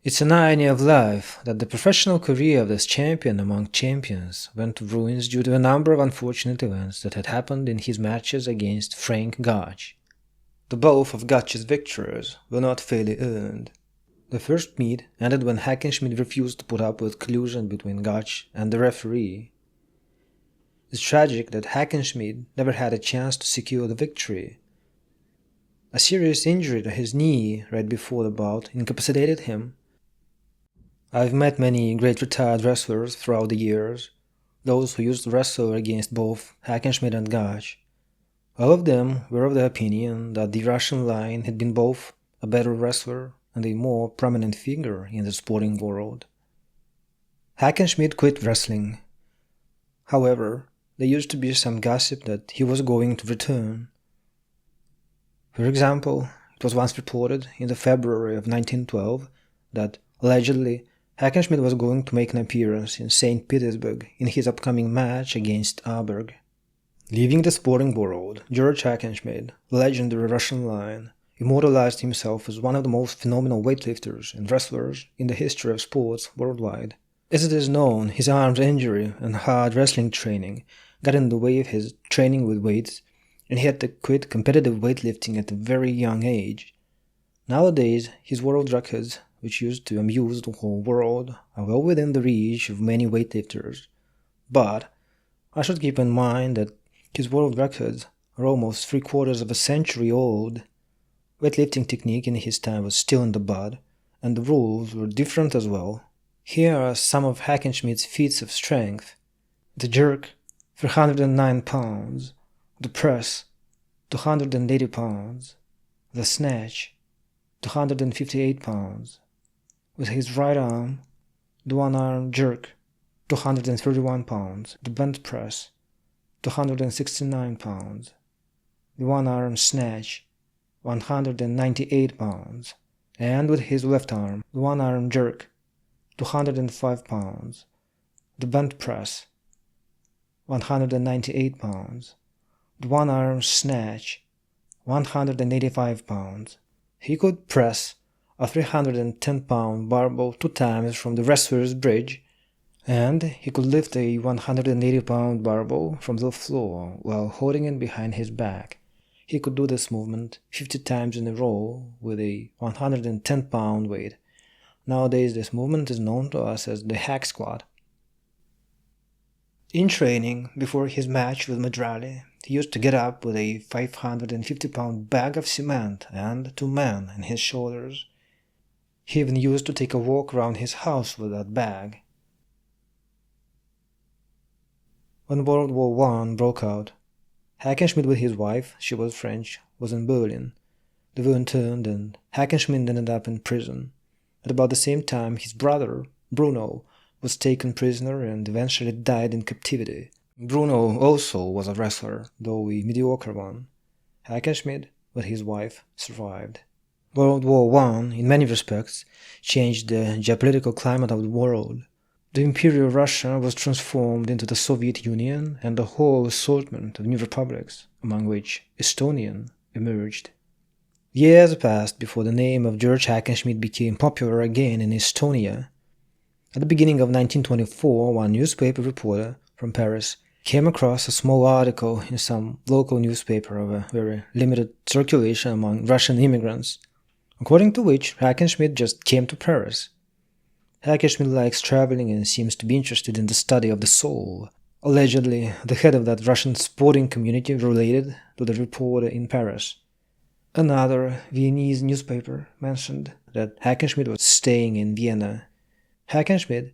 It's an irony of life that the professional career of this champion among champions went to ruins due to a number of unfortunate events that had happened in his matches against Frank Gotch. The both of Gotch's victories were not fairly earned. The first meet ended when Hackenschmidt refused to put up with collusion between Gotch and the referee. It's tragic that Hackenschmidt never had a chance to secure the victory. A serious injury to his knee right before the bout incapacitated him. I've met many great retired wrestlers throughout the years, those who used to wrestle against both Hackenschmidt and Gotch. All of them were of the opinion that the Russian Lion had been both a better wrestler and a more prominent figure in the sporting world. Hackenschmidt quit wrestling. However, there used to be some gossip that he was going to return. For example, it was once reported in the February of 1912 that, allegedly, Hackenschmidt was going to make an appearance in St. Petersburg in his upcoming match against Aberg. Leaving the sporting world, George Hackenschmidt, the legendary Russian Lion, immortalized himself as one of the most phenomenal weightlifters and wrestlers in the history of sports worldwide. As it is known, his arm injury and hard wrestling training got in the way of his training with weights, and he had to quit competitive weightlifting at a very young age. Nowadays, his world records, which used to amuse the whole world, are well within the reach of many weightlifters. But I should keep in mind that his world records are almost 3/4 of a century old. Weightlifting technique in his time was still in the bud, and the rules were different as well. Here are some of Hackenschmidt's feats of strength. The jerk, 309 pounds. The press, 280 pounds. The snatch, 258 pounds. With his right arm, the one-arm jerk, 231 pounds. The bench press, 269 pounds. The one-arm snatch, 198 pounds. And with his left arm, the one-arm jerk, 205 pounds. The bench press, 198 pounds. The one-arm snatch, 185 pounds. He could press a 310-pound barbell 2 times from the wrestler's bridge, and he could lift a 180-pound barbell from the floor while holding it behind his back. He could do this movement 50 times in a row with a 110-pound weight. Nowadays, this movement is known to us as the hack squat. In training, before his match with Madrali, he used to get up with a 550-pound bag of cement and 2 men on his shoulders. He even used to take a walk around his house with that bag. When World War I broke out, Hackenschmidt with his wife, she was French, was in Berlin. They were interned and Hackenschmidt ended up in prison. At about the same time, his brother, Bruno, was taken prisoner and eventually died in captivity. Bruno also was a wrestler, though a mediocre one. Hackenschmidt, with his wife, survived. World War I, in many respects, changed the geopolitical climate of the world. The Imperial Russia was transformed into the Soviet Union, and a whole assortment of new republics, among which Estonian emerged. Years passed before the name of George Hackenschmidt became popular again in Estonia. At the beginning of 1924, one newspaper reporter from Paris came across a small article in some local newspaper of a very limited circulation among Russian immigrants, according to which Hackenschmidt just came to Paris. Hackenschmidt likes traveling and seems to be interested in the study of the soul. Allegedly, the head of that Russian sporting community related to the reporter in Paris. Another Viennese newspaper mentioned that Hackenschmidt was staying in Vienna. Hackenschmidt,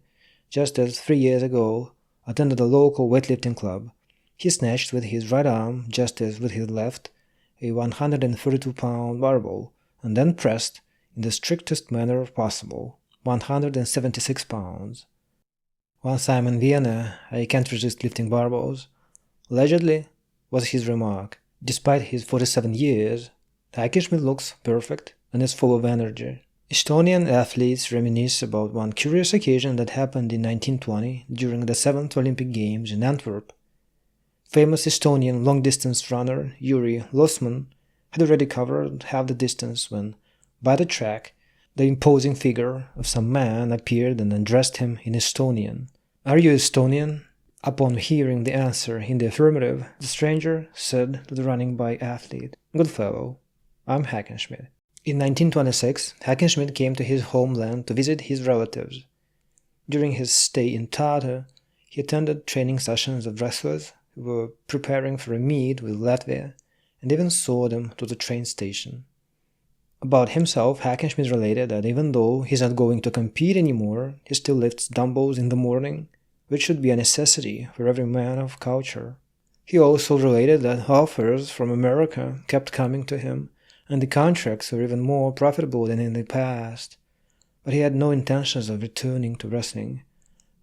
just as 3 years ago, attended a local weightlifting club. He snatched with his right arm, just as with his left, a 132-pound barbell, and then pressed, in the strictest manner possible, 176 pounds. Once I'm in Vienna, I can't resist lifting barbells, allegedly, was his remark. Despite his 47 years, Hackenschmidt looks perfect and is full of energy. Estonian athletes reminisce about one curious occasion that happened in 1920 during the 7th Olympic Games in Antwerp. Famous Estonian long-distance runner Yuri Losman had already covered half the distance when, by the track, The imposing figure of some man appeared and addressed him in Estonian. "Are you Estonian?" Upon hearing the answer in the affirmative, the stranger said to the running-by athlete, "Good fellow, I'm Hackenschmidt." In 1926, Hackenschmidt came to his homeland to visit his relatives. During his stay in Tallin, he attended training sessions of wrestlers who were preparing for a meet with Latvia, and even saw them to the train station. About himself, Hackenschmidt related that even though he's not going to compete anymore, he still lifts dumbbells in the morning, which should be a necessity for every man of culture. He also related that offers from America kept coming to him, and the contracts were even more profitable than in the past. But he had no intentions of returning to wrestling.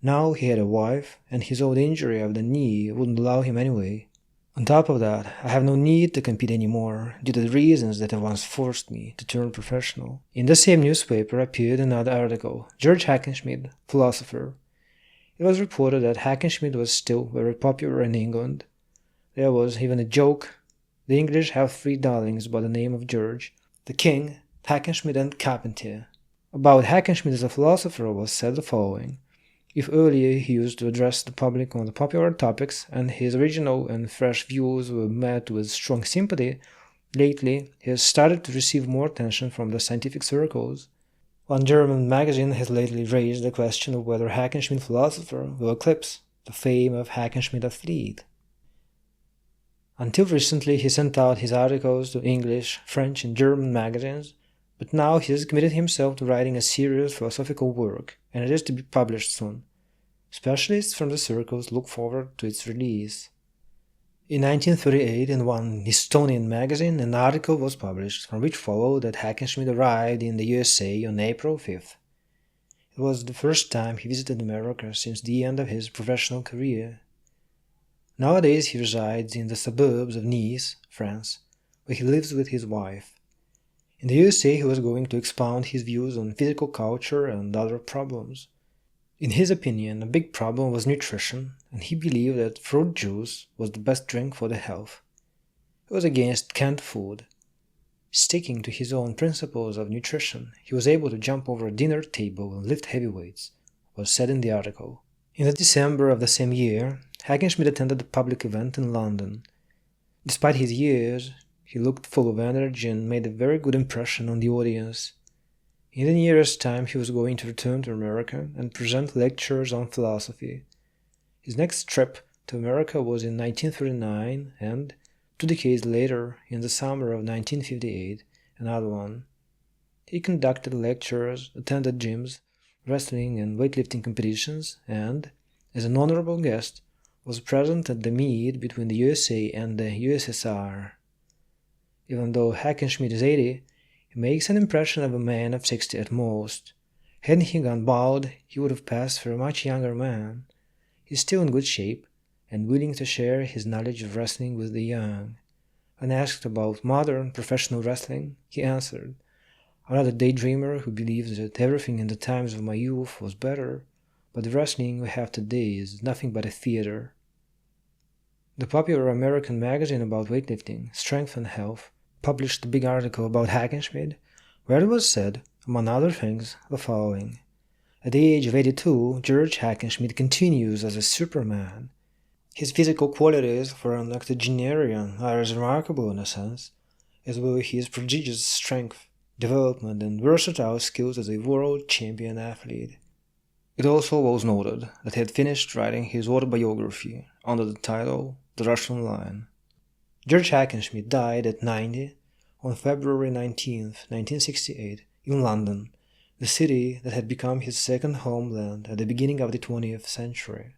Now he had a wife, and his old injury of the knee wouldn't allow him anyway. On top of that, I have no need to compete anymore, due to the reasons that have once forced me to turn professional. In the same newspaper appeared another article, George Hackenschmidt, philosopher. It was reported that Hackenschmidt was still very popular in England. There was even a joke. The English have 3 darlings by the name of George: the King, Hackenschmidt, and Carpentier. About Hackenschmidt as a philosopher was said the following. If earlier he used to address the public on the popular topics, and his original and fresh views were met with strong sympathy, lately he has started to receive more attention from the scientific circles. One German magazine has lately raised the question of whether Hackenschmidt philosopher will eclipse the fame of Hackenschmidt athlete. Until recently he sent out his articles to English, French, and German magazines, but now he has committed himself to writing a serious philosophical work, and it is to be published soon. Specialists from the circles look forward to its release. In 1938, in one Estonian magazine, an article was published from which followed that Hackenschmidt arrived in the USA on April 5th. It was the first time he visited America since the end of his professional career. Nowadays he resides in the suburbs of Nice, France, where he lives with his wife. In the USA he was going to expound his views on physical culture and other problems. In his opinion, a big problem was nutrition, and he believed that fruit juice was the best drink for the health. He was against canned food. Sticking to his own principles of nutrition, he was able to jump over a dinner table and lift heavy weights, was said in the article. In the December of the same year, Hackenschmidt attended a public event in London. Despite his years, he looked full of energy and made a very good impression on the audience. In a year's time he was going to return to America and present lectures on philosophy. His next trip to America was in 1939 and, 2 decades later, in the summer of 1958, another one. He conducted lectures, attended gyms, wrestling and weightlifting competitions, and, as an honorable guest, was present at the meet between the USA and the USSR. Even though Hackenschmidt is 80, he makes an impression of a man of 60 at most. Hadn't he gone bald, he would have passed for a much younger man. He is still in good shape, and willing to share his knowledge of wrestling with the young. When asked about modern professional wrestling, he answered, "I'm not a daydreamer who believes that everything in the times of my youth was better, but the wrestling we have today is nothing but a theater." The popular American magazine about weightlifting, strength and health, published a big article about Hackenschmidt, where it was said, among other things, the following. At the age of 82, George Hackenschmidt continues as a superman. His physical qualities for an octogenarian are as remarkable in a sense, as well his prodigious strength, development, and versatile skills as a world champion athlete. It also was noted that he had finished writing his autobiography under the title The Russian Line. George Hackenschmidt died at 90 on February 19, 1968, in London, the city that had become his second homeland at the beginning of the 20th century.